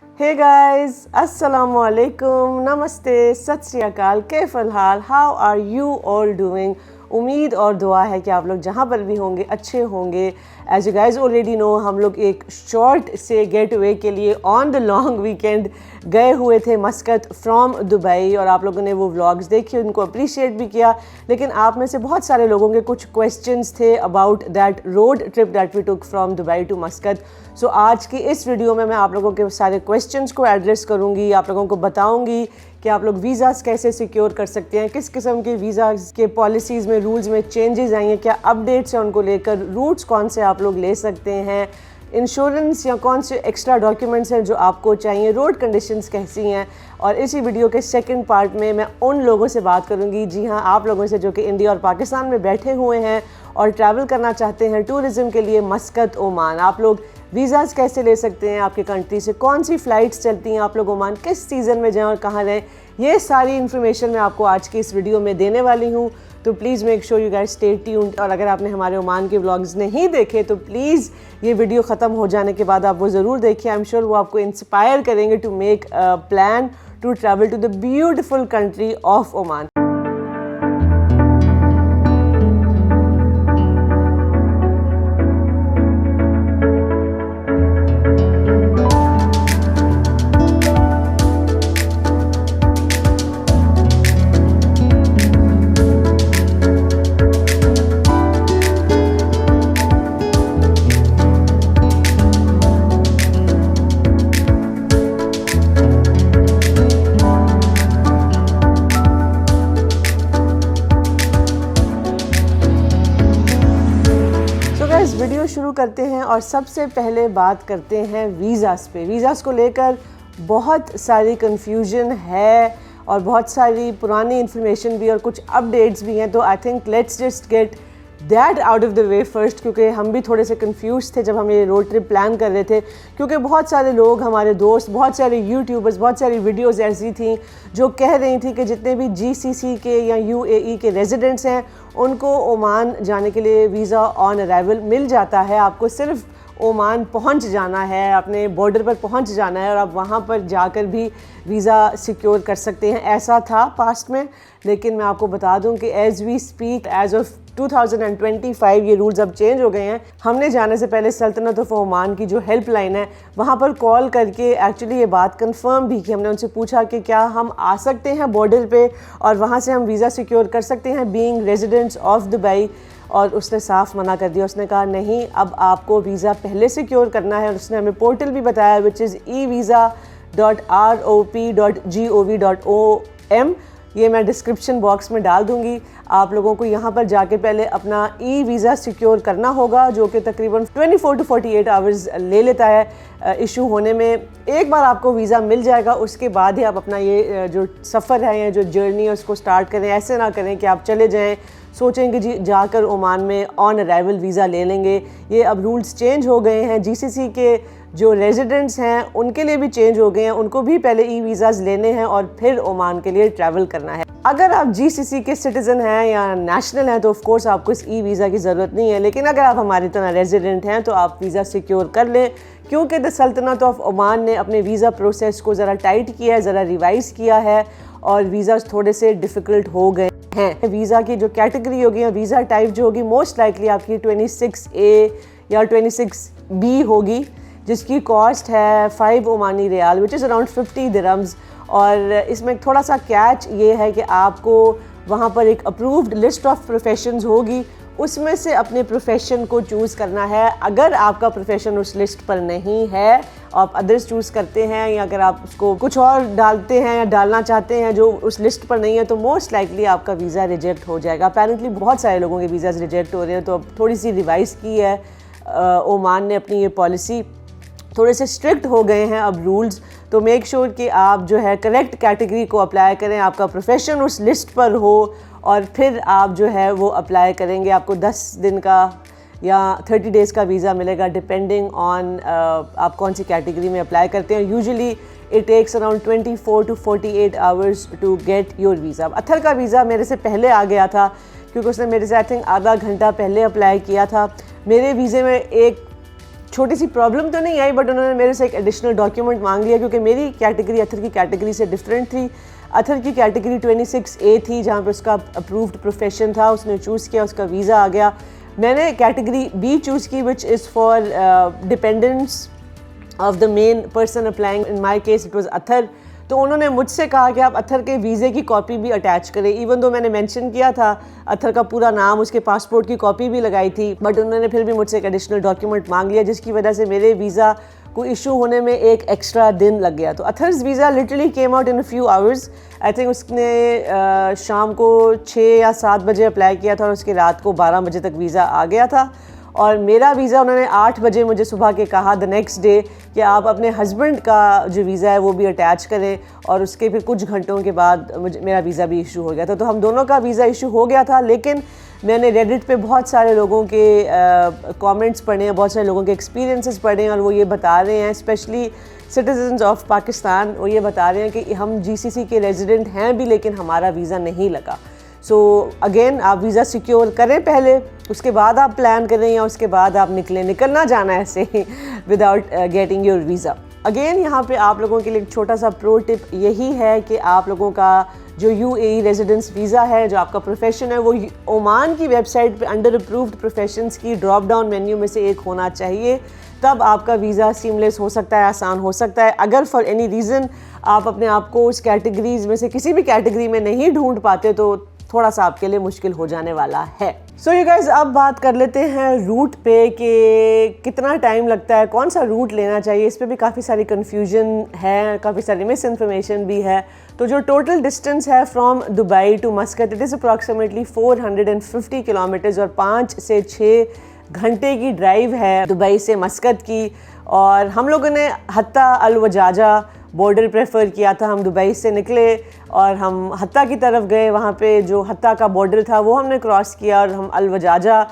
Hey guys, अस्सलाम वालेकुम, नमस्ते, सत श्री अकाल, कैफ़ल हाल, how are you all doing. उम्मीद और दुआ है कि आप लोग जहाँ पर भी होंगे अच्छे होंगे। As you guys already know, हम लोग एक शॉर्ट से गेट अवे के लिए ऑन द लॉन्ग वीकेंड गए हुए थे मस्कत फ्रॉम दुबई, और आप लोगों ने वो व्लॉग्स देखे, उनको अप्रिशिएट भी किया। लेकिन आप में से बहुत सारे लोगों के कुछ क्वेश्चंस थे about that road trip that we took from Dubai to Muscat. So आज की इस वीडियो में मैं आप लोगों के सारे क्वेश्चंस को एड्रेस करूँगी, आप लोगों को बताऊँगी कि आप लोग वीज़ाज़ कैसे सिक्योर कर सकते हैं, किस किस्म के वीज़ाज़ के पॉलिसीज़ में, रूल्स में चेंजेस आई हैं, क्या अपडेट्स हैं उनको लेकर, रूट्स कौन से आप लोग ले सकते हैं, इंश्योरेंस या कौन से एक्स्ट्रा डॉक्यूमेंट्स हैं जो आपको चाहिए, रोड कंडीशंस कैसी हैं। और इसी वीडियो के सेकंड पार्ट में मैं उन लोगों से बात करूंगी, जी हाँ, आप लोगों से जो कि इंडिया और पाकिस्तान में बैठे हुए हैं और ट्रैवल करना चाहते हैं टूरिज़म के लिए मस्कत ओमान। आप लोग वीज़ाज़ कैसे ले सकते हैं, आपके कंट्री से कौन सी फ़्लाइट्स चलती हैं, आप लोग ओमान किस सीज़न में जाएँ और कहाँ रहें, ये सारी इन्फॉर्मेशन मैं आपको आज की इस वीडियो में देने वाली हूँ। तो please make sure you guys stay tuned. और अगर आपने हमारे ओमान के व्लॉग्स नहीं देखे तो प्लीज़ ये वीडियो ख़त्म हो जाने के बाद आप वो ज़रूर देखिए। आई एम श्योर वो आपको इंस्पायर करेंगे to make a plan to travel to the beautiful country of Oman. Video शुरू करते हैं और सबसे पहले बात करते हैं वीज़ाज़ पे। वीज़ाज़ को लेकर बहुत सारी कन्फ्यूजन है और बहुत सारी पुरानी इन्फॉर्मेशन भी और कुछ अपडेट्स भी हैं। तो I think let's just get that out of the way first, क्योंकि हम भी थोड़े से कंफ्यूज थे जब हम ये रोड ट्रिप प्लान कर रहे थे। क्योंकि बहुत सारे लोग, हमारे दोस्त, बहुत सारे यूट्यूबर्स, बहुत सारी वीडियोस ऐसी थी जो कह रही थी कि जितने भी जीसीसी के या यूएई के रेजिडेंट्स हैं उनको ओमान जाने के लिए वीज़ा ऑन अराइवल मिल जाता है। आपको सिर्फ ओमान पहुंच जाना है, अपने बॉर्डर पर पहुंच जाना है और आप वहां पर जाकर भी वीज़ा सिक्योर कर सकते हैं। ऐसा था पास्ट में, लेकिन मैं आपको बता दूं कि as we speak, as of 2025 ये रूल्स अब चेंज हो गए हैं। हमने जाने से पहले सल्तनत ऑफ ओमान की जो हेल्पलाइन है वहाँ पर कॉल करके एक्चुअली ये बात कंफर्म भी की। हमने उनसे पूछा कि क्या हम आ सकते हैं बॉर्डर पे और वहाँ से हम वीज़ा सिक्योर कर सकते हैं बीइंग रेजिडेंट्स ऑफ दुबई, और उसने साफ मना कर दिया। उसने कहा नहीं, अब आपको वीज़ा पहले सिक्योर करना है। और उसने हमें पोर्टल भी बताया विच इज़ evisa.rop.gov.om। ये मैं डिस्क्रिप्शन बॉक्स में डाल दूंगी। आप लोगों को यहाँ पर जाके पहले अपना ई वीज़ा सिक्योर करना होगा, जो कि तकरीबन 24 to 48 आवर्स ले लेता है इशू होने में। एक बार आपको वीज़ा मिल जाएगा, उसके बाद ही आप अपना ये जो सफ़र है या जो जर्नी है उसको स्टार्ट करें। ऐसे ना करें कि आप चले जाएँ, सोचेंगे जी जाकर ओमान में ऑन अराइवल वीज़ा ले लेंगे। ये अब रूल्स चेंज हो गए हैं। जीसीसी के जो रेजिडेंट्स हैं उनके लिए भी चेंज हो गए हैं, उनको भी पहले ई वीज़ाज़ लेने हैं और फिर ओमान के लिए ट्रैवल करना है। अगर आप जीसीसी के सिटीज़न हैं या नेशनल हैं तो ऑफ कोर्स आपको इस ई वीज़ा की ज़रूरत नहीं है। लेकिन अगर आप हमारी तरह रेजिडेंट हैं तो आप वीज़ा सिक्योर कर लें, क्योंकि द सल्तनत ऑफ ओमान ने अपने वीज़ा प्रोसेस को ज़रा टाइट किया है, ज़रा रिवाइज़ किया है और वीज़ाज़ थोड़े से डिफ़िकल्ट हो गए हैं। वीज़ा की जो कैटेगरी होगी या वीज़ा टाइप जो होगी, मोस्ट लाइकली आपकी 26A या 26B होगी, जिसकी कॉस्ट है 5 Omani rial which is around 50 dirhams. और इसमें थोड़ा सा कैच ये है कि आपको वहाँ पर एक अप्रूव्ड लिस्ट ऑफ प्रोफेशंस होगी, उसमें से अपने प्रोफेशन को चूज़ करना है। अगर आपका प्रोफेशन उस लिस्ट पर नहीं है, आप अदर्स चूज़ करते हैं, या अगर आप उसको कुछ और डालते हैं या डालना चाहते हैं जो उस लिस्ट पर नहीं है, तो मोस्ट लाइकली आपका वीज़ा रिजेक्ट हो जाएगा। अपेरेंटली बहुत सारे लोगों के वीज़ाज़ रिजेक्ट हो रहे हैं, तो अब थोड़ी सी रिवाइज़ की है ओमान ने अपनी ये पॉलिसी, थोड़े से स्ट्रिक्ट हो गए हैं अब रूल्स। तो मेक श्योर कि आप जो है करेक्ट कैटेगरी को अप्लाई करें, आपका प्रोफेशन उस लिस्ट पर हो, और फिर आप जो है वो अप्लाई करेंगे। आपको 10 दिन का या 30 डेज़ का वीज़ा मिलेगा डिपेंडिंग ऑन आप कौन सी कैटेगरी में अप्लाई करते हैं। Usually it takes around 24 to 48 hours to get your visa. अत्थर का वीज़ा मेरे से पहले आ गया था, क्योंकि उसने मेरे से आई थिंक आधा घंटा पहले अप्लाई किया था। मेरे वीज़े में एक छोटी सी प्रॉब्लम तो नहीं आई, बट उन्होंने मेरे से एक एडिशनल डॉक्यूमेंट मांग लिया क्योंकि मेरी कैटेगरी अथर की कैटेगरी से डिफरेंट थी। अथर की कैटेगरी 26A थी जहाँ पे उसका अप्रूव्ड प्रोफेशन था, उसने चूज़ किया, उसका वीज़ा आ गया। मैंने कैटेगरी B चूज़ की which is for dependents of the main person applying, in my case it was other. तो उन्होंने मुझसे कहा कि आप अथर के वीज़े की कॉपी भी अटैच करें, इवन दो मैंने मेंशन किया था अथर का पूरा नाम, उसके पासपोर्ट की कॉपी भी लगाई थी, बट उन्होंने फिर भी मुझसे एक एडिशनल डॉक्यूमेंट मांग लिया जिसकी वजह से मेरे वीज़ा को इशू होने में एक एक्स्ट्रा दिन लग गया। तो others visa literally came out in a few hours. I think उसने शाम को 6 या 7 बजे अप्लाई किया था और उसके रात को 12 बजे तक वीज़ा आ गया था। और मेरा वीज़ा उन्होंने 8 बजे मुझे सुबह के कहा द नेक्स्ट डे कि आप अपने हस्बैंड का जो वीज़ा है वो भी अटैच करें, और उसके फिर कुछ घंटों के बाद मेरा वीज़ा भी इशू हो गया था। तो हम दोनों का वीज़ा इशू हो गया था, लेकिन मैंने रेडिट पे बहुत सारे लोगों के कमेंट्स पढ़े हैं, बहुत सारे लोगों के एक्सपीरियंसेस पढ़े हैं, और वो ये बता रहे हैं, स्पेशली सिटीजन्स ऑफ पाकिस्तान, वो ये बता रहे हैं कि हम GCC के रेजिडेंट हैं भी लेकिन हमारा वीज़ा नहीं लगा। सो अगेन आप वीज़ा सिक्योर करें पहले, उसके बाद आप प्लान करें या उसके बाद आप निकलना जाना ऐसे ही without getting your visa. Again यहाँ पे आप लोगों के लिए एक छोटा सा प्रो टिप यही है कि आप लोगों का जो UAE रेजिडेंस वीज़ा है, जो आपका प्रोफेशन है, वो ओमान की वेबसाइट पे अंडर अप्रूव्ड प्रोफेशंस की ड्रॉप डाउन मेन्यू में से एक होना चाहिए, तब आपका वीज़ा सीमलेस हो सकता है, आसान हो सकता है। अगर फॉर एनी रीज़न आप अपने आप को उस कैटेगरीज में से किसी भी कैटेगरी में नहीं ढूंढ पाते तो थोड़ा सा आपके लिए मुश्किल हो जाने वाला है। सो यू गाइज, अब बात कर लेते हैं रूट पे कि कितना टाइम लगता है, कौन सा रूट लेना चाहिए। इस पे भी काफ़ी सारी कन्फ्यूजन है, काफ़ी सारी मिस इन्फॉर्मेशन भी है। तो जो टोटल डिस्टेंस है from Dubai to Muscat, it is approximately 450 kilometres और 5 से 6 घंटे की ड्राइव है दुबई से मस्कत की। और हम लोगों ने हत्ता अल वजाजा बॉर्डर प्रेफर किया था। हम दुबई से निकले और हम हत्ता की तरफ गए, वहाँ पे जो हत्ता का बॉर्डर था वो हमने क्रॉस किया और हम अल वजाजा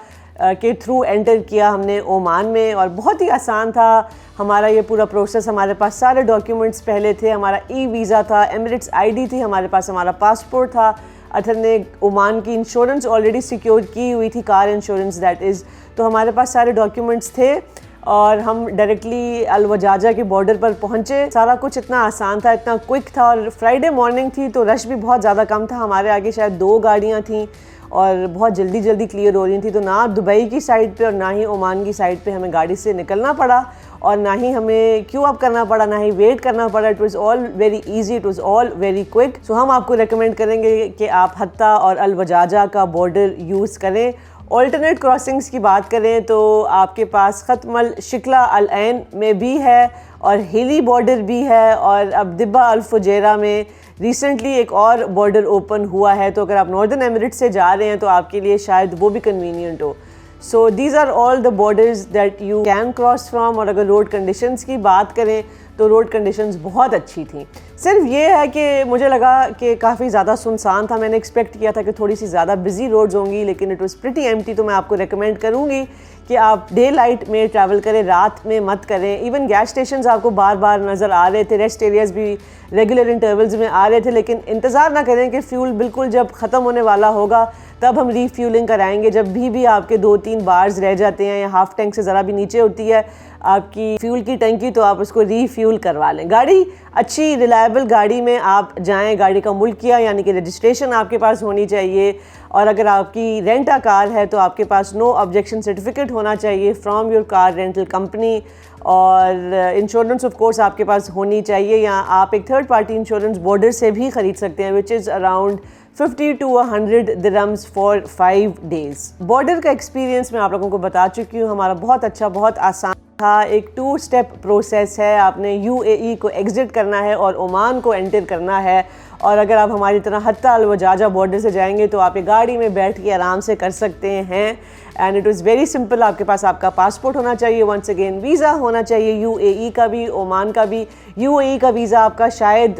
के थ्रू एंटर किया हमने ओमान में, और बहुत ही आसान था हमारा ये पूरा प्रोसेस। हमारे पास सारे डॉक्यूमेंट्स पहले थे, हमारा वीज़ा था, एमिरेट्स ID थी हमारे पास, हमारा पासपोर्ट था। अथर ने ओमान की इंश्योरेंस ऑलरेडी सिक्योर की हुई थी, कार इंश्योरेंस दैट इज़। तो हमारे पास सारे डॉक्यूमेंट्स थे और हम डायरेक्टली अल वजाजा के बॉर्डर पर पहुंचे। सारा कुछ इतना आसान था, इतना क्विक था, और फ्राइडे मॉर्निंग थी तो रश भी बहुत ज़्यादा कम था। हमारे आगे शायद 2 गाड़ियां थीं और बहुत जल्दी जल्दी क्लियर हो रही थी। तो ना दुबई की साइड पे और ना ही ओमान की साइड पे हमें गाड़ी से निकलना पड़ा, और ना ही हमें क्यू अप करना पड़ा, ना ही वेट करना पड़ा। It was all very easy, it was all very quick. So हम आपको रेकमेंड करेंगे कि आप हत्ता और अल वजाजा का बॉर्डर यूज़ करें। ऑल्टरनेट क्रॉसिंग्स की बात करें तो आपके पास ख़त्मल शिकला अल ऐन में भी है और हिली बॉर्डर भी है, और अब दिब्बा अल फुजैरा में रिसेंटली एक और बॉर्डर ओपन हुआ है। तो अगर आप नॉर्दर्न एमिरेट्स से जा रहे हैं तो आपके लिए शायद वो भी कन्वीनियंट हो। So these are all the borders that you can cross from. और अगर रोड कंडीशंस की बात करें तो रोड कंडीशंस बहुत अच्छी थी। सिर्फ ये है कि मुझे लगा कि काफ़ी ज़्यादा सुनसान था। मैंने एक्सपेक्ट किया था कि थोड़ी सी ज़्यादा बिजी रोड्स होंगी, लेकिन इट वाज प्रिटी एम्प्टी। तो मैं आपको रेकमेंड करूँगी कि आप डे लाइट में ट्रैवल करें, रात में मत करें। इवन गैस स्टेशंस आपको बार बार नज़र आ रहे थे, रेस्ट एरियाज़ भी रेगुलर इंटरवल्स में आ रहे थे, लेकिन इंतज़ार ना करें कि फ्यूल बिल्कुल जब ख़त्म होने वाला होगा तब हम रीफ्यूलिंग कराएंगे। जब भी आपके 2-3 बार्स रह जाते हैं या हाफ टैंक से ज़रा भी नीचे होती है आपकी फ्यूल की टंकी, तो आप उसको रीफ्यूल करवा लें। गाड़ी अच्छी रिलायबल गाड़ी में आप जाएं, गाड़ी का मुल्किया यानी कि रजिस्ट्रेशन आपके पास होनी चाहिए, और अगर आपकी रेंट अ कार है तो आपके पास नो ऑब्जेक्शन सर्टिफिकेट होना चाहिए from your car rental company, और इंश्योरेंस ऑफ कोर्स आपके पास होनी चाहिए, या आप एक थर्ड पार्टी इंश्योरेंस बॉर्डर से भी ख़रीद सकते हैं, विच is around 50 to 100 dirhams for 5 days। Border का एक्सपीरियंस मैं आप लोगों को बता चुकी हूँ, हमारा बहुत अच्छा, बहुत आसान था। एक 2 स्टेप प्रोसेस है, आपने UAE को एग्ज़िट करना है और ओमान को एंटर करना है। और अगर आप हमारी तरह हत्ता अल वजाजा बॉर्डर से जाएंगे तो आप एक गाड़ी में बैठ के आराम से कर सकते हैं, and it was very simple. आपके पास आपका पासपोर्ट होना चाहिए, वंस अगेन वीज़ा होना चाहिए, UAE का भी, ओमान का भी। UAE का वीज़ा आपका शायद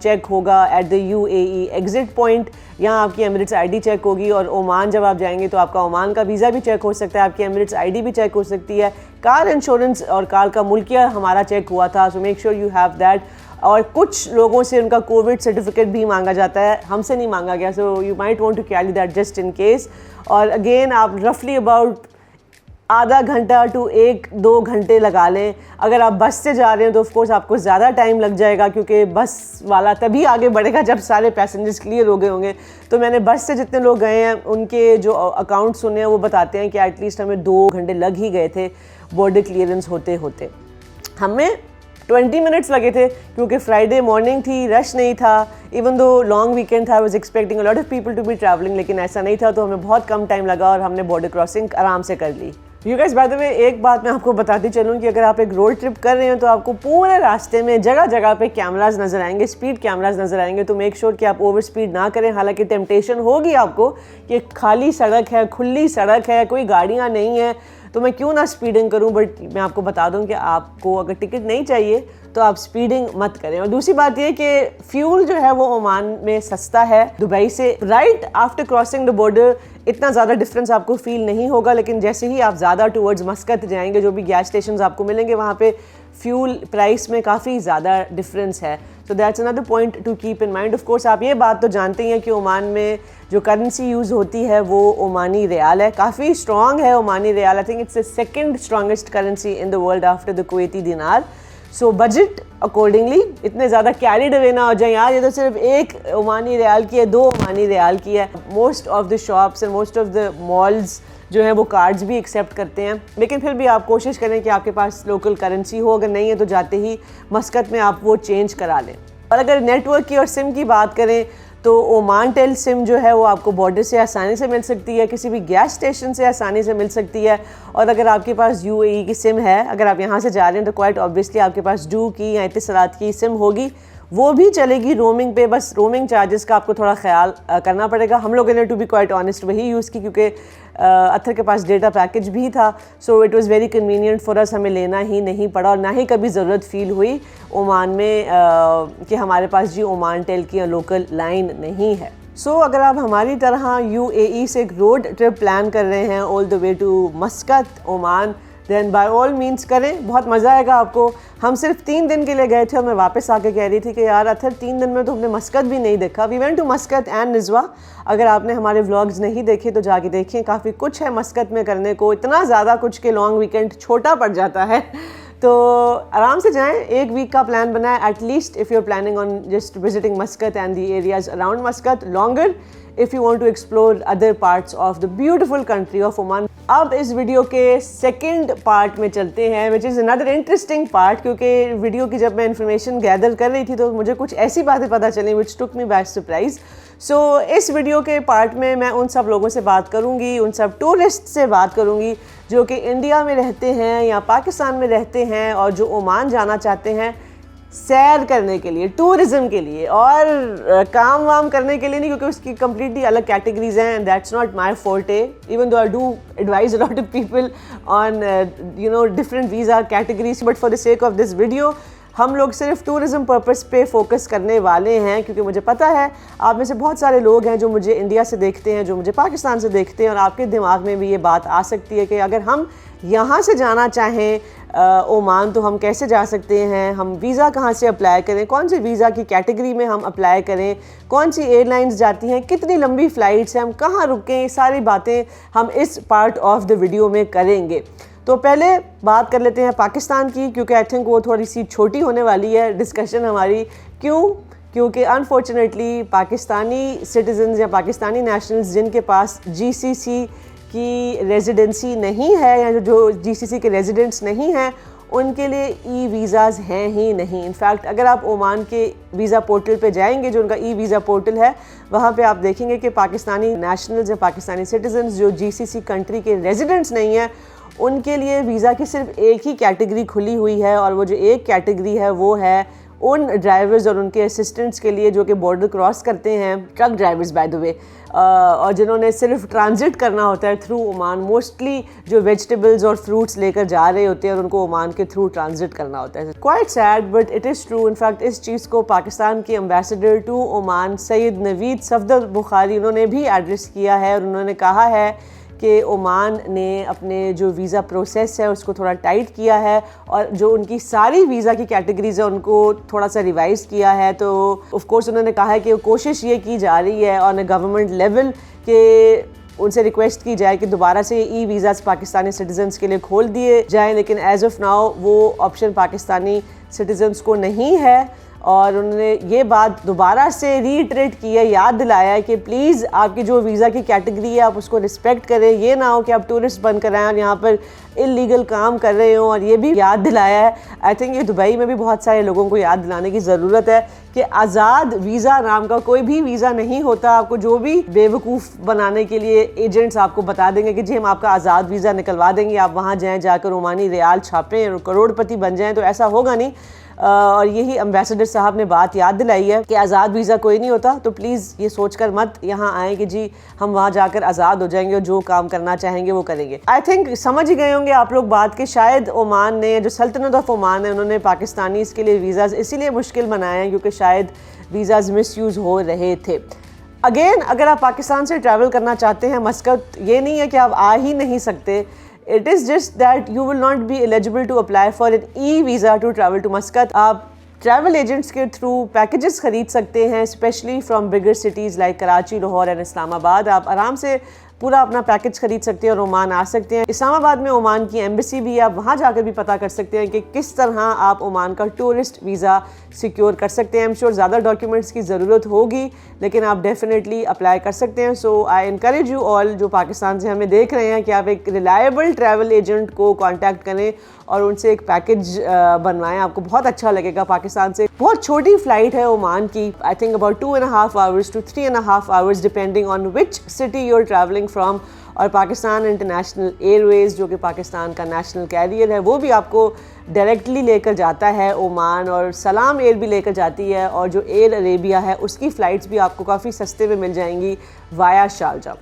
चेक होगा at the UAE exit point, यहाँ आपकी एमिरेट्स ID चेक होगी, और ओमान जब आप जाएंगे तो आपका ओमान का वीज़ा भी चेक हो सकता है, आपकी एमिरेट्स ID भी चेक हो सकती है। कार इंश्योरेंस और कार का मुल्किया हमारा चेक हुआ था, so make sure you have that. और कुछ लोगों से उनका कोविड सर्टिफिकेट भी मांगा जाता है, हमसे नहीं मांगा गया, so you might want to carry that just in case. और अगेन आप रफली अबाउट आधा घंटा टू 1-2 घंटे लगा लें। अगर आप बस से जा रहे हैं तो ऑफ कोर्स आपको ज़्यादा टाइम लग जाएगा, क्योंकि बस वाला तभी आगे बढ़ेगा जब सारे पैसेंजर्स क्लियर हो गए होंगे। तो मैंने बस से जितने लोग गए हैं उनके जो अकाउंट सुने हैं वो बताते हैं कि एटलीस्ट हमें 2 घंटे लग ही गए थे बॉर्डर क्लियरेंस होते होते। हमें 20 मिनट्स लगे थे क्योंकि फ्राइडे मॉर्निंग थी, रश नहीं था। इवन दो लॉन्ग वीकेंड था, I was expecting a lot of people to be travelling, लेकिन ऐसा नहीं था, तो हमें बहुत कम टाइम लगा और हमने बॉर्डर क्रॉसिंग आराम से कर ली। You guys, by the way एक बात मैं आपको बताती चलूँ कि अगर आप एक रोड ट्रिप कर रहे हैं तो आपको पूरे रास्ते में जगह जगह पे कैमराज नज़र आएंगे, स्पीड कैमराज नज़र आएंगे। तो मेक श्योर कि आप ओवर स्पीड ना करें। हालांकि टेम्पटेशन होगी आपको कि खाली सड़क है, खुली सड़क है, कोई गाड़ियाँ नहीं है, तो मैं क्यों ना स्पीडिंग करूं। बट मैं आपको बता दूं कि आपको अगर टिकट नहीं चाहिए तो आप स्पीडिंग मत करें। और दूसरी बात ये कि फ्यूल जो है वो ओमान में सस्ता है दुबई से। Right after crossing the border इतना ज़्यादा डिफरेंस आपको फील नहीं होगा, लेकिन जैसे ही आप ज़्यादा टूवर्ड्स मस्कत जाएंगे, जो भी गैस स्टेशन आपको मिलेंगे वहाँ पे फ्यूल प्राइस में काफ़ी ज़्यादा डिफरेंस है। तो that's another point two keep in mind. Of course आप ये बात तो जानते ही हैं कि ओमान में जो करेंसी यूज़ होती है वो ओमानी रियाल है, काफ़ी स्ट्रॉन्ग है Omani rial. I think it's the second strongest currency in the world after the Kuwaiti dinar. So budget accordingly, इतने ज़्यादा कैरिड अवे ना हो जाए यार ये तो सिर्फ 1 ओमानी रियाल की है, 2 ओमानी रियाल की है। Most of the shops and most of the malls जो है वो कार्ड्स भी एक्सेप्ट करते हैं, लेकिन फिर भी आप कोशिश करें कि आपके पास लोकल करेंसी हो। अगर नहीं है तो जाते ही मस्कत में आप वो चेंज करा लें। और अगर नेटवर्क की और सिम की बात करें तो ओमान टेल सिम जो है वो आपको बॉर्डर से आसानी से मिल सकती है, किसी भी गैस स्टेशन से आसानी से मिल सकती है। और अगर आपके पास यूएई की सिम है, अगर आप यहाँ से जा रहे हैं तो क्वाइट ऑब्वियसली आपके पास डू की या इत्तिसालात की सिम होगी, वो भी चलेगी रोमिंग पे। बस रोमिंग चार्जेस का आपको थोड़ा ख्याल करना पड़ेगा। हम लोगों ने टू बी क्वाइट ऑनेस्ट वही यूज़ की, क्योंकि अत्थर के पास डेटा पैकेज भी था। So it was very convenient for us, हमें लेना ही नहीं पड़ा और ना ही कभी ज़रूरत फील हुई ओमान में कि हमारे पास जी ओमान टेल की लोकल लाइन नहीं है। सो अगर आप हमारी तरह यूएई से एक रोड ट्रिप प्लान कर रहे हैं all the way to Muscat Oman, then by all means करें, बहुत मज़ा आएगा आपको। हम सिर्फ 3 दिन के लिए गए थे और मैं वापस आके कह रही थी कि यार अत्थर 3 दिन में तो हमने मस्कत भी नहीं देखा। We went to Muscat and Nizwa. अगर आपने हमारे व्लॉग्स नहीं देखे तो जाके देखें, काफ़ी कुछ है मस्कत में करने को, इतना ज़्यादा कुछ कि लॉन्ग वीकेंड छोटा पड़ जाता है। तो आराम से जाएं, 1 वीक का प्लान बनाएं at least if you are planning on just visiting Muscat and the areas around Muscat, longer if you want to explore other parts of the beautiful country of Oman। अब इस वीडियो के second part में चलते हैं, which is another interesting part, क्योंकि video की जब मैं इन्फॉर्मेशन गैदर कर रही थी तो मुझे कुछ ऐसी बातें पता चली which took me by surprise। सो इस वीडियो के पार्ट में मैं उन सब लोगों से बात करूंगी, उन सब टूरिस्ट से बात करूंगी जो कि इंडिया में रहते हैं या पाकिस्तान में रहते हैं और जो ओमान जाना चाहते हैं सैर करने के लिए, टूरिज्म के लिए, और काम वाम करने के लिए नहीं, क्योंकि उसकी कम्प्लीटली अलग कैटेगरीज हैं and that's not my forte. Even though I do advise a lot of people on different visa categories, but for the sake of this video हम लोग सिर्फ टूरिज्म पर्पस पे फोकस करने वाले हैं, क्योंकि मुझे पता है आप में से बहुत सारे लोग हैं जो मुझे इंडिया से देखते हैं, जो मुझे पाकिस्तान से देखते हैं, और आपके दिमाग में भी ये बात आ सकती है कि अगर हम यहाँ से जाना चाहें ओमान तो हम कैसे जा सकते हैं, हम वीज़ा कहाँ से अप्लाई करें, कौन सी वीज़ा की कैटेगरी में हम अप्लाई करें, कौन सी एयरलाइंस जाती हैं, कितनी लंबी फ़्लाइट्स हैं, हम कहाँ रुकें, ये सारी बातें हम इस पार्ट ऑफ द वीडियो में करेंगे। तो पहले बात कर लेते हैं पाकिस्तान की, क्योंकि आई थिंक वो थोड़ी सी छोटी होने वाली है डिस्कशन हमारी। क्यों? क्योंकि अनफॉर्चुनेटली पाकिस्तानी सिटीजन्स या पाकिस्तानी नेशनल्स जिनके पास जीसीसी की रेजिडेंसी नहीं है या जो जीसीसी के रेजिडेंट्स नहीं हैं, उनके लिए ई वीज़ाज़ हैं ही नहीं। इनफैक्ट अगर आप ओमान के वीज़ा पोर्टल पे जाएंगे, जो उनका ई वीज़ा पोर्टल है, वहाँ पे आप देखेंगे कि पाकिस्तानी नेशनल्स या पाकिस्तानी सिटीजन्स जो जीसीसी कंट्री के रेजिडेंट्स नहीं हैं, उनके लिए वीज़ा की सिर्फ एक ही कैटेगरी खुली हुई है, और वो जो एक कैटेगरी है वो है उन ड्राइवर्स और उनके असिस्टेंट्स के लिए जो कि बॉर्डर क्रॉस करते हैं, ट्रक ड्राइवर्स बाय द वे, और जिन्होंने सिर्फ ट्रांजिट करना होता है थ्रू ओमान, मोस्टली जो वेजिटेबल्स और फ्रूट्स लेकर जा रहे होते हैं और उनको ओमान के थ्रू ट्रांजिट करना होता है। Quite sad but it is true. In fact इस चीज़ को पाकिस्तान के ambassador to Oman Syed Naveed Safdar Bukhari उन्होंने भी एड्रेस किया है, और उन्होंने कहा है कि ओमान ने अपने जो वीज़ा प्रोसेस है उसको थोड़ा टाइट किया है, और जो उनकी सारी वीज़ा की कैटेगरीज है उनको थोड़ा सा रिवाइज़ किया है। तो ऑफ कोर्स उन्होंने कहा है कि कोशिश ये की जा रही है ऑन अ गवर्नमेंट लेवल कि उनसे रिक्वेस्ट की जाए कि दोबारा से ई वीज़ाज़ पाकिस्तानी सिटीजन्स के लिए खोल दिए जाएं, लेकिन एज ऑफ नाउ वो ऑप्शन पाकिस्तानी सिटीजन्स को नहीं है। और उन्होंने ये बात दोबारा से रीइटरेट की है, याद दिलाया है कि प्लीज़ आपकी जो वीज़ा की कैटेगरी है आप उसको रिस्पेक्ट करें, ये ना हो कि आप टूरिस्ट बन कर आएँ और यहाँ पर इलीगल काम कर रहे हो। और ये भी याद दिलाया है, आई थिंक ये दुबई में भी बहुत सारे लोगों को याद दिलाने की ज़रूरत है कि आज़ाद वीज़ा नाम का कोई भी वीज़ा नहीं होता। आपको जो भी बेवकूफ़ बनाने के लिए एजेंट्स आपको बता देंगे कि जी हम आपका आज़ाद वीज़ा निकलवा देंगे, आप वहाँ जाएँ, जाकर ओमानी रियाल छापें और करोड़पति बन जाएँ, तो ऐसा होगा नहीं। और यही एम्बेसडर साहब ने बात याद दिलाई है कि आज़ाद वीज़ा कोई नहीं होता। तो प्लीज़ ये सोचकर मत यहाँ आए कि जी हम वहाँ जाकर आज़ाद हो जाएंगे और जो काम करना चाहेंगे वो करेंगे। आई थिंक समझ ही गए होंगे आप लोग बात के शायद ओमान ने, जो सल्तनत ऑफ ओमान है, उन्होंने पाकिस्तानीज़ के लिए वीज़ाज़ इसीलिए मुश्किल बनाए हैं क्योंकि शायद वीज़ाज़ मिसयूज़ हो रहे थे। अगेन अगर आप पाकिस्तान से ट्रैवल करना चाहते हैं मस्कत, ये नहीं है कि आप आ ही नहीं सकते। It is just that you will not be eligible to apply for an e-visa to travel to Muscat. आप ट्रैवल एजेंट्स के थ्रू पैकेजेस खरीद सकते हैं, specially from bigger cities like Karachi, Lahore and Islamabad. आप आराम से पूरा अपना पैकेज खरीद सकते हैं और ओमान आ सकते हैं। इस्लामाबाद में ओमान की एम्बेसी भी है, आप वहाँ जाकर भी पता कर सकते हैं कि किस तरह आप ओमान का टूरिस्ट वीज़ा सिक्योर कर सकते हैं। आई एम श्योर ज़्यादा डॉक्यूमेंट्स की ज़रूरत होगी, लेकिन आप डेफिनेटली अप्लाई कर सकते हैं। सो आई इनकरेज यू ऑल जो पाकिस्तान से हमें देख रहे हैं कि आप एक रिलायबल ट्रैवल एजेंट को कॉन्टैक्ट करें और उनसे एक पैकेज बनवाएं। आपको बहुत अच्छा लगेगा। पाकिस्तान से बहुत छोटी फ़्लाइट है ओमान की, I think about 2.5 hours to 3.5 hours depending on which city you are travelling from. और पाकिस्तान इंटरनेशनल एयरवेज़ जो कि पाकिस्तान का नेशनल कैरियर है, वो भी आपको डायरेक्टली लेकर जाता है ओमान, और सलाम एयर भी लेकर जाती है, और जो एयर अरेबिया है उसकी फ़्लाइट्स भी आपको काफ़ी सस्ते में मिल जाएंगी वाया शारजा।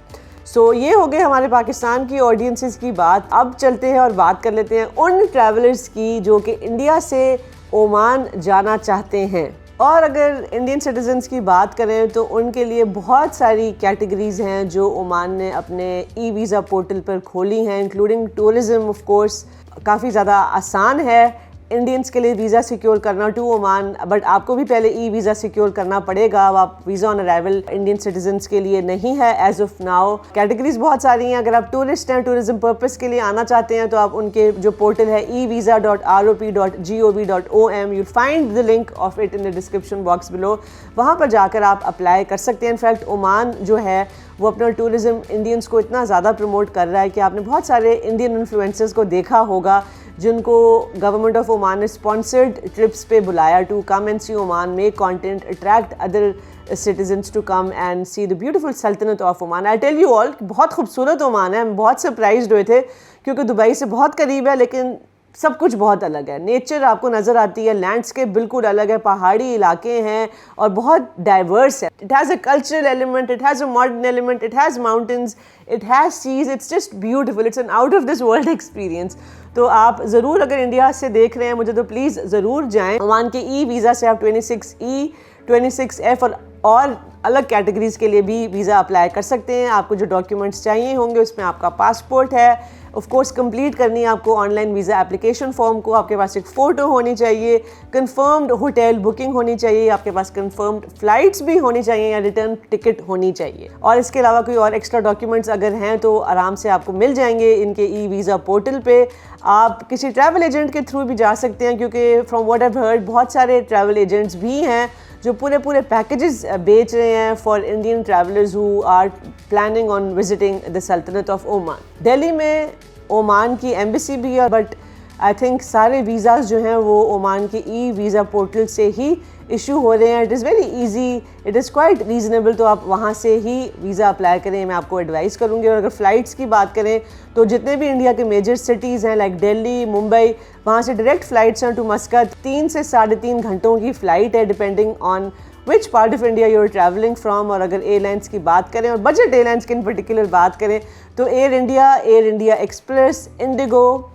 सो ये हो गए हमारे पाकिस्तान की ऑडियंसेस की बात। अब चलते हैं और बात कर लेते हैं उन ट्रैवलर्स की जो कि इंडिया से ओमान जाना चाहते हैं। और अगर इंडियन सिटीजन्स की बात करें तो उनके लिए बहुत सारी कैटेगरीज़ हैं जो ओमान ने अपने ई वीज़ा पोर्टल पर खोली हैं, इंक्लूडिंग टूरिज़्म। ऑफ कोर्स काफ़ी ज़्यादा आसान है इंडियंस के लिए वीज़ा सिक्योर करना टू ओमान, बट आपको भी पहले ई वीज़ा सिक्योर करना पड़ेगा। अब आप visa on arrival Indian citizens के लिए नहीं है एज ऑफ नाउ। कैटेगरीज बहुत सारी हैं। अगर आप टूरिस्ट हैं, टूरिज्म पर्पस के लिए आना चाहते हैं, तो आप उनके जो पोर्टल है evisa.rop.gov.om, you'll find the link of it in the description box below, वहाँ पर जाकर आप अप्लाई कर सकते हैं। इनफैक्ट ओमान जो है वो अपना टूरिज़्म इंडियंस को इतना ज़्यादा प्रमोट कर रहा है कि आपने बहुत सारे इंडियन इन्फ्लुएंसर्स को देखा होगा जिनको गवर्नमेंट ऑफ ओमान ने स्पॉन्सर्ड ट्रिप्स पे बुलाया to come and see Oman, make content, attract other citizens to come and see the beautiful sultanate of Oman. I tell you all, बहुत खूबसूरत ओमान है। हम बहुत सरप्राइज्ड हुए थे क्योंकि दुबई से बहुत करीब है, लेकिन सब कुछ बहुत अलग है। नेचर आपको नज़र आती है, लैंडस्केप बिल्कुल अलग है, पहाड़ी इलाके हैं और बहुत डाइवर्स है। It has a cultural element, it has a modern element, it has mountains, it has seas, it's just beautiful, it's an out of this world experience. तो आप ज़रूर अगर इंडिया से देख रहे हैं मुझे, तो प्लीज़ ज़रूर जाएँ। ओमान के ई वीज़ा से आप 26E, 26F और अलग कैटेगरीज़ के लिए भी वीज़ा अप्लाई कर सकते हैं। आपको जो डॉक्यूमेंट्स चाहिए होंगे उसमें आपका पासपोर्ट है, ऑफ कोर्स कंप्लीट करनी है आपको ऑनलाइन वीज़ा एप्लीकेशन फॉर्म को, आपके पास एक फ़ोटो होनी चाहिए, कंफर्म्ड होटल बुकिंग होनी चाहिए, आपके पास कंफर्म्ड फ़्लाइट्स भी होनी चाहिए या रिटर्न टिकट होनी चाहिए। और इसके अलावा कोई और एक्स्ट्रा डॉक्यूमेंट्स अगर हैं तो आराम से आपको मिल जाएंगे इनके ई वीज़ा पोर्टल पे। आप किसी ट्रैवल एजेंट के थ्रू भी जा सकते हैं, क्योंकि from what I have heard बहुत सारे ट्रैवल एजेंट्स भी हैं जो पूरे पैकेजेस बेच रहे हैं for Indian travellers who are planning on visiting the sultanate of Oman. Delhi में ओमान की एम्बेसी भी है, बट आई थिंक सारे वीज़ाज़ जो हैं वो ओमान के ई वीज़ा पोर्टल से ही इशू हो रहे हैं। It is very easy, it is quite reasonable, तो आप वहाँ से ही वीज़ा अप्लाई करें, मैं आपको एडवाइस करूँगी। और अगर फ़्लाइट्स की बात करें तो जितने भी इंडिया के मेजर सिटीज़ हैं लाइक दिल्ली, मुंबई, वहाँ से डायरेक्ट फ़्लाइट्स हैं टू मस्कत। 3 से 3.5 घंटों की फ़्लाइट है depending on which part of India you are travelling from. और अगर एयरलाइंस की बात करें और बजट एयरलाइंस की इन पर्टिकुलर बात करें तो एयर इंडिया एक्सप्रेस, इंडिगो,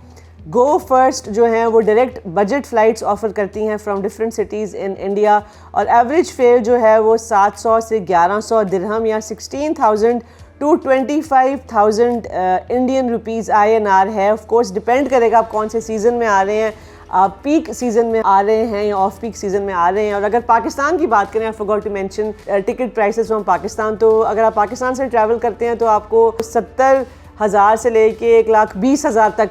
गो फर्स्ट जो हैं वो डायरेक्ट बजट फ़्लाइट्स ऑफ़र करती हैं from different cities in India. और एवरेज फेयर जो है वो 700 से 1100 दिरहम या 16,000 to 25,000 इंडियन रुपीज़ INR है। ऑफ कोर्स डिपेंड करेगा आप कौन से सीज़न में आ रहे हैं। आप पीक सीज़न में आ रहे हैं या ऑफ पीक सीज़न में आ रहे हैं। और अगर पाकिस्तान की बात करें, I forgot to mention ticket prices from Pakistan, तो अगर आप पाकिस्तान से ट्रैवल करते हैं तो आपको 70,000 से लेके 1,20,000 तक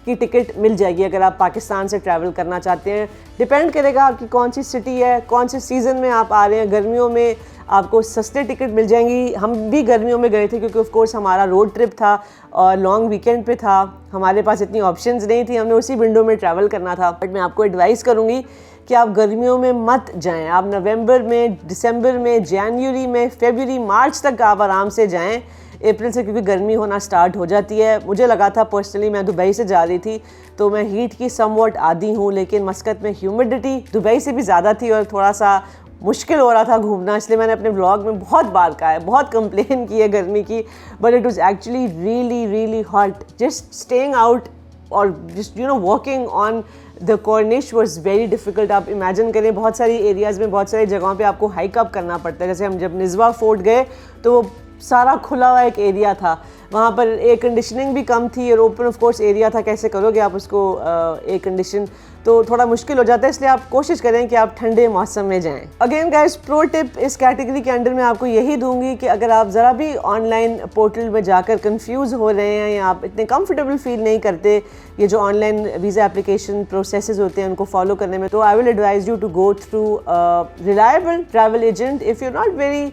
की टिकट मिल जाएगी अगर आप पाकिस्तान से ट्रैवल करना चाहते हैं। डिपेंड करेगा आपकी कौन सी सिटी है, कौन से सीज़न में आप आ रहे हैं। गर्मियों में आपको सस्ते टिकट मिल जाएंगी। हम भी गर्मियों में गए थे क्योंकि ऑफ कोर्स हमारा रोड ट्रिप था और लॉन्ग वीकेंड पे था, हमारे पास इतनी ऑप्शंस नहीं थी, हमने उसी विंडो में ट्रैवल करना था। बट मैं आपको एडवाइस करूँगी कि आप गर्मियों में मत जाएं। आप नवंबर में, दिसंबर में, जनवरी में, फरवरी, मार्च तक आप आराम से जाएं, अप्रैल से, क्योंकि गर्मी होना स्टार्ट हो जाती है। मुझे लगा था पर्सनली, मैं दुबई से जा रही थी तो मैं हीट की समवॉट आदी हूँ, लेकिन मस्कत में ह्यूमिडिटी दुबई से भी ज़्यादा थी और थोड़ा सा मुश्किल हो रहा था घूमना। इसलिए मैंने अपने ब्लॉग में बहुत बार कहा है, बहुत कंप्लेन की है गर्मी की, but it was actually really really hot. Just staying out और just walking on the corniche was very difficult. आप इमेजिन करें, बहुत सारी एरियाज़ में, बहुत सारी जगहों पे आपको हाइक अप करना पड़ता है। जैसे हम जब निज़वा फोर्ट गए तो वो सारा खुला हुआ एक एरिया था, वहाँ पर एयर कंडीशनिंग भी कम थी और ओपन ऑफ कोर्स एरिया था, कैसे करोगे आप उसको एयर कंडीशन, तो थोड़ा मुश्किल हो जाता है। इसलिए आप कोशिश करें कि आप ठंडे मौसम में जाएं। अगेन गाइस, प्रो टिप इस कैटेगरी के अंडर में आपको यही दूंगी कि अगर आप ज़रा भी ऑनलाइन पोर्टल में जाकर कंफ्यूज हो रहे हैं या आप इतने कंफर्टेबल फील नहीं करते ये जो ऑनलाइन वीज़ा एप्लीकेशन प्रोसेसेस होते हैं उनको फॉलो करने में, तो I will advise you to go through reliable travel agent if you are not very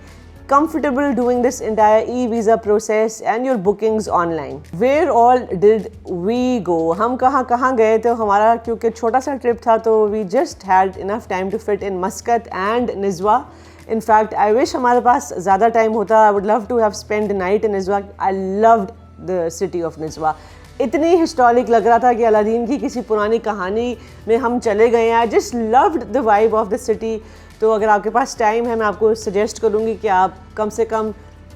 comfortable doing this entire e-visa process and your bookings online. Where all did we go? हम कहाँ गए थे? हमारा क्योंकि छोटा सा ट्रिप था तो we just had enough time to fit in Muscat and Nizwa. In fact, I wish हमारे पास ज़्यादा टाइम होता. I would love to have spent the night in Nizwa. I loved the city of Nizwa. इतनी historic लग रहा था कि Aladdin की किसी पुरानी कहानी में हम चले गए हैं। I just loved the vibe of the city. तो अगर आपके पास टाइम है, मैं आपको सजेस्ट करूँगी कि आप कम से कम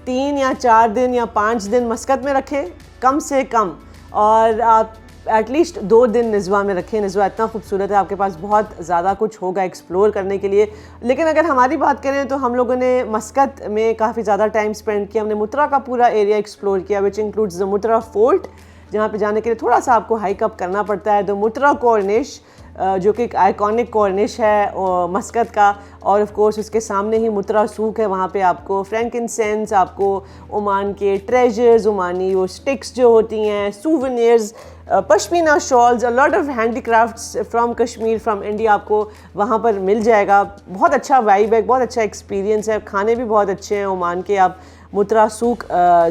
3 या 4 दिन या 5 दिन मस्कत में रखें कम से कम, और आप एटलीस्ट 2 दिन निज़वा में रखें। निज़वा इतना खूबसूरत है, आपके पास बहुत ज़्यादा कुछ होगा एक्सप्लोर करने के लिए। लेकिन अगर हमारी बात करें तो हम लोगों ने मस्कत में काफ़ी ज़्यादा टाइम स्पेंड किया। हमने मुत्रा का पूरा एरिया एक्सप्लोर किया, विच इंक्लूड्स द मुत्रा फोर्ट, जहाँ पे जाने के लिए थोड़ा सा आपको हाइक अप करना पड़ता है। द मुत्रा कॉर्निश, जो कि एक आइकॉनिक कॉर्निश है मस्कत का, और ऑफ कोर्स उसके सामने ही मुत्रा सूक है। वहाँ पे आपको फ्रैंकिनसेंस, आपको ओमान के ट्रेजर्स, ओमानी वो स्टिक्स जो होती हैं, souvenirs, pashmina shawls, a lot of handicrafts from Kashmir, from India आपको वहाँ पर मिल जाएगा। बहुत अच्छा वाइब है, बहुत अच्छा एक्सपीरियंस है। खाने भी बहुत अच्छे हैं ओमान के, आप मुत्रा सूक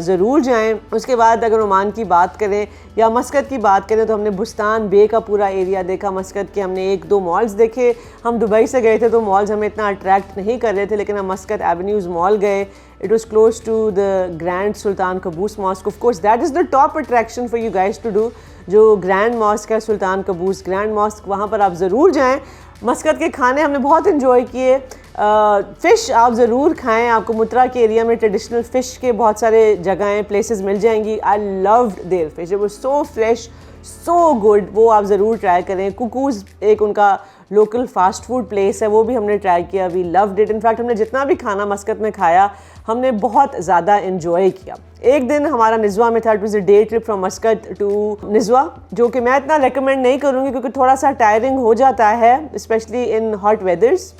ज़रूर जाएं। उसके बाद अगर ओमान की बात करें या मस्कत की बात करें तो हमने बुस्तान बे का पूरा एरिया देखा। मस्कत के हमने 1-2 मॉल्स देखे। हम दुबई से गए थे तो मॉल्स हमें इतना अट्रैक्ट नहीं कर रहे थे, लेकिन हम मस्कत एवेन्यूज़ मॉल गए। It was close to the grand Sultan Qaboos mosque. Of course that is the top attraction for you guys to do. जो ग्रैंड मॉस्क है सुल्तान कबूस ग्रैंड मॉस्क, वहाँ पर आप ज़रूर जाएँ। मस्कत के खाने हमने बहुत इन्जॉय किए। फ़िश आप ज़रूर खाएं, आपको मुत्रा के एरिया में ट्रेडिशनल फ़िश के बहुत सारे जगहें प्लेसेस मिल जाएंगी। I loved there fish, it was so fresh, so good. वो आप ज़रूर ट्राई करें। कुकूज़ एक उनका लोकल फास्ट फूड प्लेस है, वो भी हमने ट्राई किया। We loved it. इनफैक्ट हमने जितना भी खाना मस्कत में खाया हमने बहुत ज़्यादा इन्जॉय किया। एक दिन हमारा निज़वा में था, it was a day trip from Muscat to Nizwa, जो कि मैं इतना रेकमेंड नहीं करूँगी क्योंकि थोड़ा सा टायरिंग हो जाता है, स्पेशली इन हॉट वेदर्स।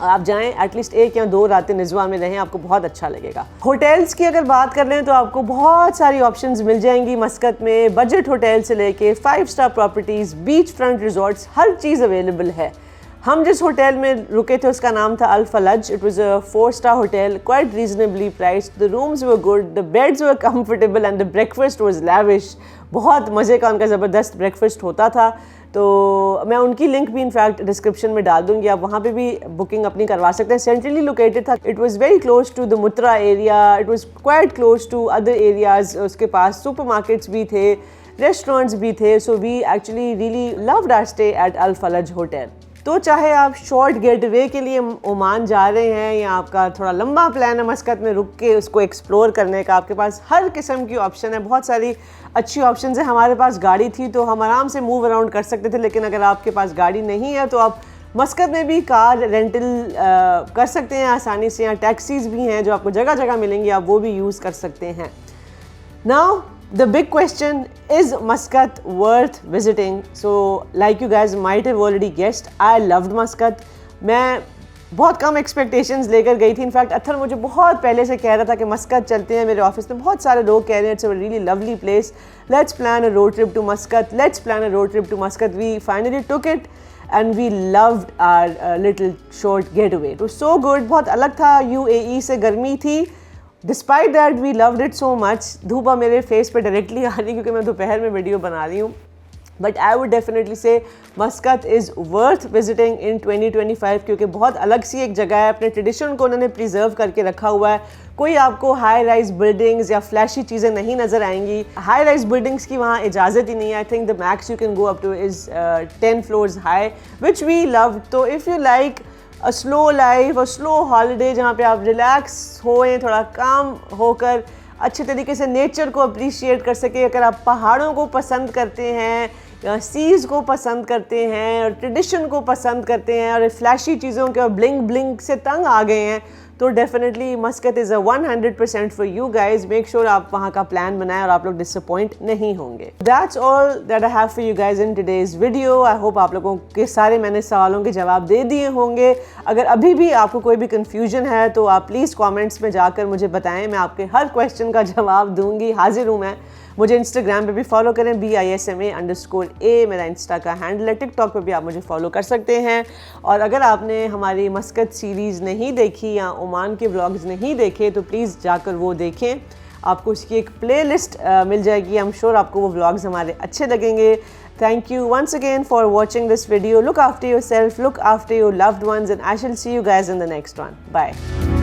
आप जाएं, एटलीस्ट 1 या 2 रातें निज़वा में रहें, आपको बहुत अच्छा लगेगा। होटल्स की अगर बात कर लें तो आपको बहुत सारी ऑप्शंस मिल जाएंगी मस्कत में। बजट होटल से लेके 5 star properties, beach front resorts, हर चीज़ अवेलेबल है। हम जिस होटल में रुके थे उसका नाम था Al Falaj. It was a 4 star hotel, quite reasonably priced. The rooms were good, the beds were comfortable and the breakfast was lavish. बहुत मज़े का उनका ज़बरदस्त ब्रेकफास्ट होता था। तो मैं उनकी लिंक भी इनफैक्ट डिस्क्रिप्शन में डाल दूंगी, आप वहाँ पे भी बुकिंग अपनी करवा सकते हैं। सेंट्रली लोकेटेड था। It was very close to the Mutrah area, it was quite close to other areas. उसके पास सुपरमार्केट्स भी थे, रेस्टोरेंट्स भी थे। So we actually really loved our stay at Al Falaj hotel. तो चाहे आप शॉर्ट गेट वे के लिए ओमान जा रहे हैं या आपका थोड़ा लंबा प्लान है मस्कत में रुक के उसको एक्सप्लोर करने का, आपके पास हर किस्म की ऑप्शन है। बहुत सारी अच्छी ऑप्शंस है। हमारे पास गाड़ी थी तो हम आराम से मूव अराउंड कर सकते थे, लेकिन अगर आपके पास गाड़ी नहीं है तो आप मस्कत में भी कार रेंटल कर सकते हैं आसानी से। यहाँ टैक्सीज़ भी हैं जो आपको जगह जगह मिलेंगी, आप वो भी यूज़ कर सकते हैं। Now The big question is Muscat worth visiting? So like you guys might have already guessed, I loved Muscat. मैं बहुत कम एक्सपेक्टेशंस लेकर गई थी. इनफैक्ट अत्थर मुझे बहुत पहले से कह रहा था कि मस्कत चलते हैं. मेरे ऑफिस में बहुत सारे लोग कह रहे हैं it's a really lovely place, let's plan a road trip to Muscat, let's plan a road trip to Muscat. We finally took it and we loved our little short getaway. It was so good. बहुत अलग था. UAE से गर्मी थी. Despite that we loved it so much. धूपा मेरे face पे directly आ रही क्योंकि मैं दोपहर में वीडियो बना रही हूँ. बट आई वुड डेफिनेटली से मस्कत इज़ वर्थ विजिटिंग इन 2025 क्योंकि बहुत अलग सी एक जगह है. अपने ट्रेडिशन को उन्होंने प्रिजर्व करके रखा हुआ है. कोई आपको हाई राइज बिल्डिंग्स या फ्लैशी चीज़ें नहीं नज़र आएंगी. हाई राइज बिल्डिंग्स की वहाँ इजाज़त ही नहीं है. I think the max you can go up to is 10 floors high, which we love. तो if you like a slow life, a slow holiday जहाँ पे आप रिलैक्स होएं, थोड़ा काम होकर अच्छे तरीके से नेचर को अप्रिशिएट कर सके, अगर आप पहाड़ों को पसंद करते हैं, सीज़ को पसंद करते हैं और ट्रेडिशन को पसंद करते हैं और फ्लैशी चीज़ों के और ब्लिंग ब्लिंग से तंग आ गए हैं, तो definitely मस्कत is a 100% for you guys. Make sure आप वहाँ का प्लान बनाएं और आप लोग डिसअपॉइंट नहीं होंगे. That's all that I have for you guys in today's video. I hope आप लोगों के सारे मैंने सवालों के जवाब दे दिए होंगे. अगर अभी भी आपको कोई भी कन्फ्यूजन है तो आप प्लीज़ कॉमेंट्स में जाकर मुझे बताएं. मैं आपके हर क्वेश्चन का जवाब दूंगी. हाजिर हूँ मैं. मुझे इंस्टाग्राम पे भी फॉलो करें, BISMA_A मेरा इंस्टा का हैंडल है. टिकटॉक पे भी आप मुझे फॉलो कर सकते हैं. और अगर आपने हमारी मस्कत सीरीज़ नहीं देखी या ओमान के व्लॉग्स नहीं देखे तो प्लीज़ जाकर वो देखें. आपको उसकी एक प्लेलिस्ट मिल जाएगी. आई एम श्योर आपको वो व्लॉग्स हमारे अच्छे लगेंगे. Thank you once again for watching this video. Look after yourself, look after your loved ones, and I shall see you guys in the next one. Bye.